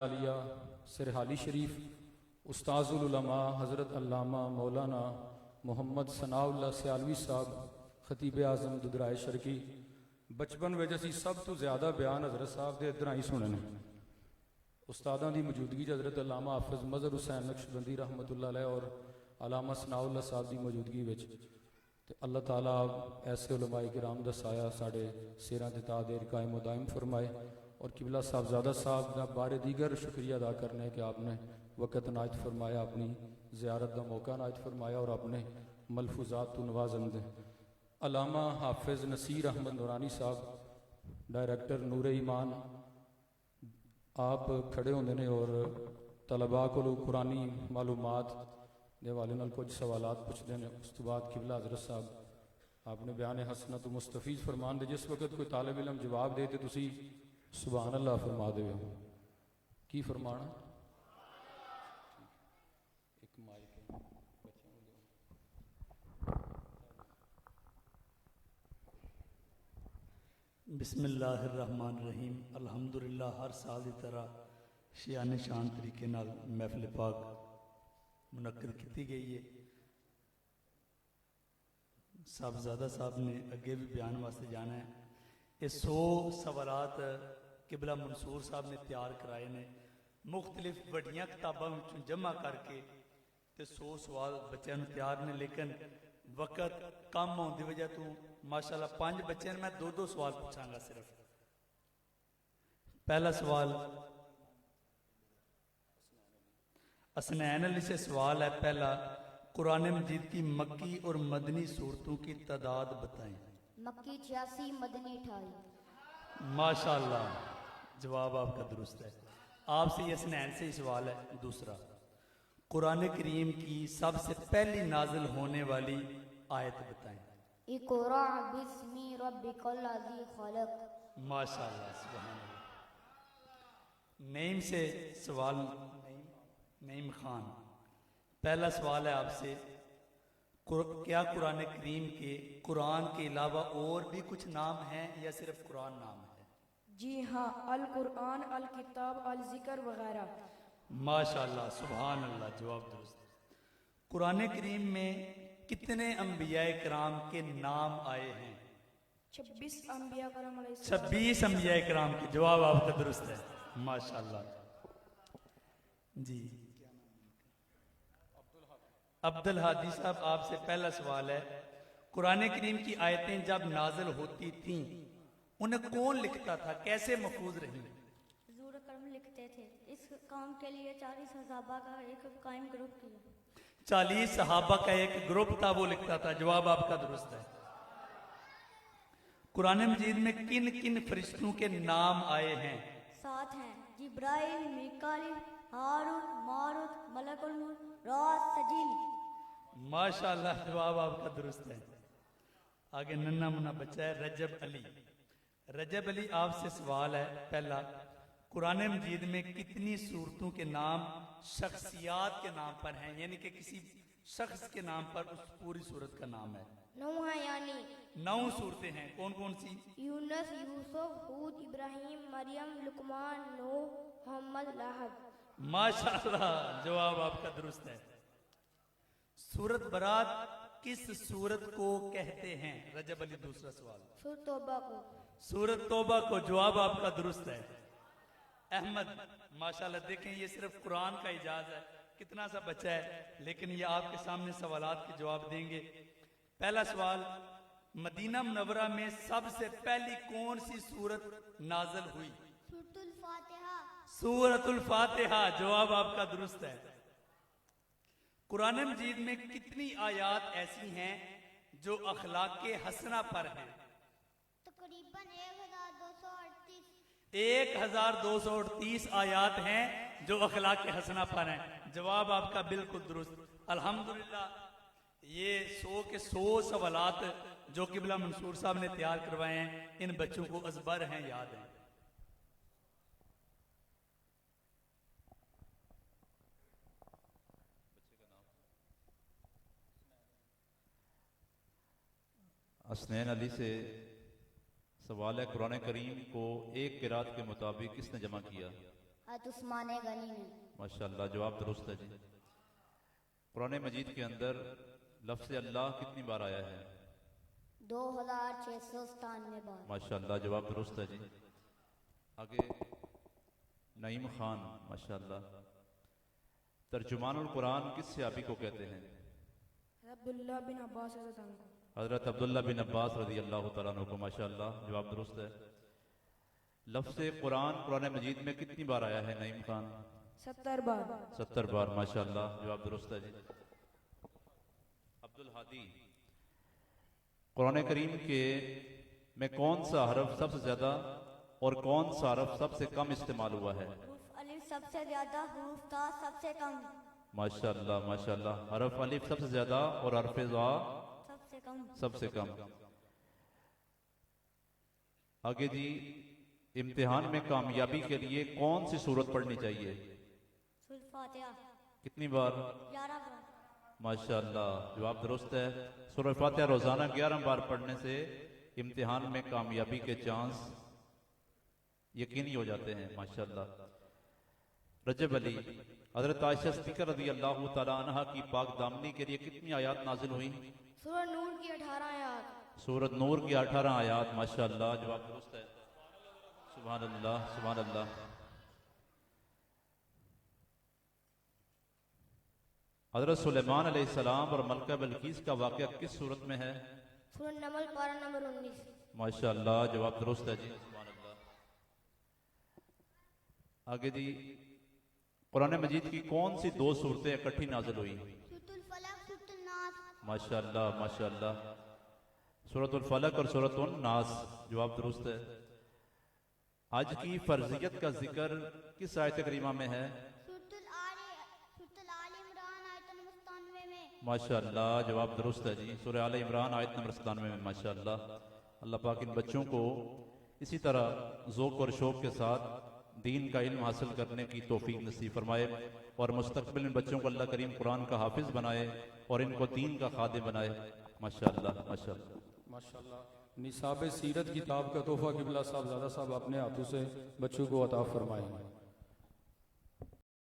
आलिया सरहाली शरीफ उस्ताजुल उलमा हज़रत अल्लामा मौलाना मुहम्मद सनाउल्लाह सियालवी साहब खतीब आज़म दुदराए शरकी बचपन में असी सब तो ज़्यादा बयान हज़रत साहब के इधर ही सुने ने। उस्तादां की मौजूदगी हज़रत अल्लामा हाफिज़ मज़हर हुसैन नक्शबंदी रहमतुल्लाह अलैह और अल्लामा सनाउल्लाह साहब की मौजूदगी में अल्लाह ताला ऐसे उलमाए किराम दा साया साढ़े सिरां ते तादेर कायम दायम फरमाए। और किबला साहबजादा साहब का बारे दीगर शुक्रिया अदा करने कि आपने वक़्त नायत फरमाया, अपनी ज़ियारत का मौका नायत फरमाया और अपने मलफूजात तो नवाजन दे। अल्लामा हाफिज़ नसीर अहमद नूरानी साहब डायरैक्टर नूरे ईमान आप खड़े होंगे ने और तलबा को कुरानी मालूमात के हवाले नाल कुछ सवालात पूछते हैं। उस तो बाद किबला हज़रत साहब आपने बयान हसना तो मुस्तफीज़ फरमान दे। जिस वक्त कोई तालिब इलम जवाब दे तो तुसी सुभान अल्लाह फरमा दे। की फरमाना एक माइक बिस्मिल्लाहिर्रहमानिर्रहीम। अल्हम्दुलिल्लाह हर साल की तरह शियान शान तरीके नाल महफिल पाक मुनक्किद की गई है। साहबजादा साहब ने अगे भी बयान वास्ते जाना है। ये 100 सवालात किबला मंसूर साहब ने तैयार कराए ने मुख्तलिफ बड़िया किताबों जमा करके ते 100 सवाल बच्चों तैयार ने। लेकिन वक़्त कम होने की वजह तो माशाल्लाह 5 बच्चों मैं 2-2 सवाल पूछांगा सिर्फ। पहला सवाल असनैन अली से सवाल है। पहला, कुरान मजीद की मक्की और मदनी सूरतों की तादाद बताएं। मक्की 86, मदनी 28। माशाल्लाह, जवाब आपका दुरुस्त है। आपसे ये असनैन से ही सवाल है। दूसरा, कुरान करीम की सबसे पहली नाजिल होने वाली आयत बताएं। इक़रा बिस्मि रब्बिकल लज़ी खलक़। माशाल्लाह, सुभान अल्लाह। नईम से सवाल, नईम खान, पहला सवाल है आपसे, क्या कुरान करीम के कुरान के अलावा और भी कुछ नाम हैं या सिर्फ कुरान नाम है? जी हाँ, अल कुरान, अल किताब, अल जिक्र वगैरह। माशाल्लाह, सुभान अल्लाह, जवाब दुरुस्त। कुरान करीम में कितने अंबिया कराम के नाम आए हैं? 26 अंबिया करम अलैहिस्सलाम। 26 अंबिया कराम के, जवाब आपका दुरुस्त है। माशाल्लाह जी। अब्दुल हादी साहब, आपसे पहला सवाल है, कुरान करीम की आयतें जब नाजिल होती थीं उन्हें कौन लिखता था, कैसे महफूज रही? हुजूर करम लिखते थे। इस काम के लिए 40 सहाबा का एक कायम ग्रुप किया। 40 सहाबा का एक ग्रुप था, वो लिखता था। जवाब आपका दुरुस्त है। कुरान मजीद में किन किन फरिश्तों के नाम आए हैं? 7 हैं, जिब्राइल, मीकाइल, हारून, मारूत, मलकुल मौत, रात, सजील। माशाल्लाह, जवाब आपका दुरुस्त है। आगे नन्ना मुन्ना बच्चा है रजब अली। रजब अली, आपसे सवाल है। पहला, कुरान मजीद में कितनी सूरतों के नाम शख्सियात के नाम पर हैं, यानी कि किसी शख्स के नाम पर उस पूरी सूरत का नाम है? 9 है, यानी 9 सूरतें हैं। कौन कौन सी? यूनुस, यूसुफ, हूद, इब्राहिम, मरियम, लुकमान, नूह, मोहम्मद, लाहब। माशाल्लाह, जवाब आपका दुरुस्त है। सूरत बरात किस सूरत को कहते हैं? रजब अली, दूसरा सवाल। सूरत तौबा को। सूरत तौबा को, जवाब आपका दुरुस्त है। अहमद, माशाल्लाह, देखें ये सिर्फ कुरान का इजाज है, कितना सा बच्चा है, लेकिन ये आपके सामने सवालात के जवाब देंगे। पहला सवाल, मदीना मुनव्वरा में सबसे पहली कौन सी सूरत नाज़िल हुई? सूरतुल फातिहा। सूरतुल फातिहा, जवाब आपका दुरुस्त है। कुरान मजीद में कितनी आयात ऐसी हैं जो अखलाके हसना पर हैं? तकरीबन 1238। 1238 आयात हैं जो अखलाके हसना पर हैं। जवाब आपका बिल्कुल दुरुस्त। अल्हम्दुलिल्लाह, ये 100 के 100 सवालात जो किबला मंसूर साहब ने तैयार करवाए हैं, इन बच्चों को अजबर हैं, याद हैं। असनैन अली से सवाल है, कुरान करीम को एक किरात के मुताबिक किसने जमा किया? उस्मान गनी ने। माशाल्लाह, जवाब दुरुस्त है जी। कुरान मजीद के अंदर लफ्ज़ अल्लाह कितनी बार आया है? 2697 बार। माशाल्लाह, जवाब दुरुस्त है जी। आगे नईम खान, माशाल्लाह। तर्जुमानुल कुरान किस सहाबी को कहते हैं? अब्दुल्ला बिन अब्बास रज़ी अल्लाह अन्हु। हज़रत अब्दुल्ला बिन अब्बास रज़ी अल्लाह तआला अन्हु को। माशाल्लाह, जवाब दुरुस्त है। लफ्ज़ कुरान कुरान मजीद में कितनी बार आया है नईम खान? 70 बार। 70 बार। माशाल्लाह, जवाब दुरुस्त है जी। अब्दुल हादी, कुरान करीम के में कौन सा हरफ सबसे ज्यादा और कौन सा हरफ सबसे कम इस्तेमाल हुआ है? हुरूफ अलिफ सबसे ज्यादा, हुरूफ ता सबसे कम। माशाल्लाह, माशाल्लाह। हरफ अलिफ सबसे ज्यादा और हरफ ज़ा सबसे कम। सबसे कम। आगे जी, इम्तिहान में कामयाबी के लिए कौन सी सूरत पढ़नी चाहिए? सूरह फातिहा कितनी बार? 11 बार। माशाल्लाह, जवाब दुरुस्त है। सूरह फातिहा रोजाना 11 बार पढ़ने से इम्तिहान में कामयाबी के चांस यकीनी हो जाते हैं। माशाल्लाह। रजब अली, हजरत आयशा सिद्दीक़ा रज़ी अल्लाह तआला अन्हा की पाक दामनी के लिए कितनी आयत नाजिल हुई? सूरह नूर की 18 आयत। सूरत नूर की 18 आयत। माशाल्लाह, जवाब दुरुस्त है। सुभान अल्लाह, सुभान अल्लाह। हजरत सुलेमान अलैहिस्सलाम और मलका बिल्कीस का वाक़या किस सूरत में है? सूरह नमल पारा नंबर 19। माशाल्लाह, जवाब दुरुस्त है जी। सुभान अल्लाह। आगे जी, कुरान मजीद की कौन सी 2 सूरतें इकट्ठी नाजिल हुई? सूरतुल फलक, सूरतुल नास। माशाल्लाह, माशाल्लाह। सूरतुल फलक और सूरतुल नास। जवाब दुरुस्त है। आज की फर्जियत का जिक्र किस आयत करीमा में है? सूरतुल आल इमरान आयत नंबर 97 में। माशाल्लाह, जवाब दुरुस्त है जी। सूरह आल इमरान आयत नंबर 97 में। माशाल्लाह। अल्लाह पाक इन बच्चों को इसी तरह ज़ौक़ और शौक़ के साथ दीन का इल्म हासिल करने की तौफीक नसीब फरमाए और मुस्तक़बिल में बच्चों को अल्लाह करीम कुरान का हाफिज़ बनाए और इनको दीन का खादिम बनाए। माशाल्लाह, माशाल्लाह, माशाल्लाह। निसाब सीरत किताब का तोहफा किबला साहब ज़ादा साहब अपने हाथों से बच्चों को अता फरमाएं।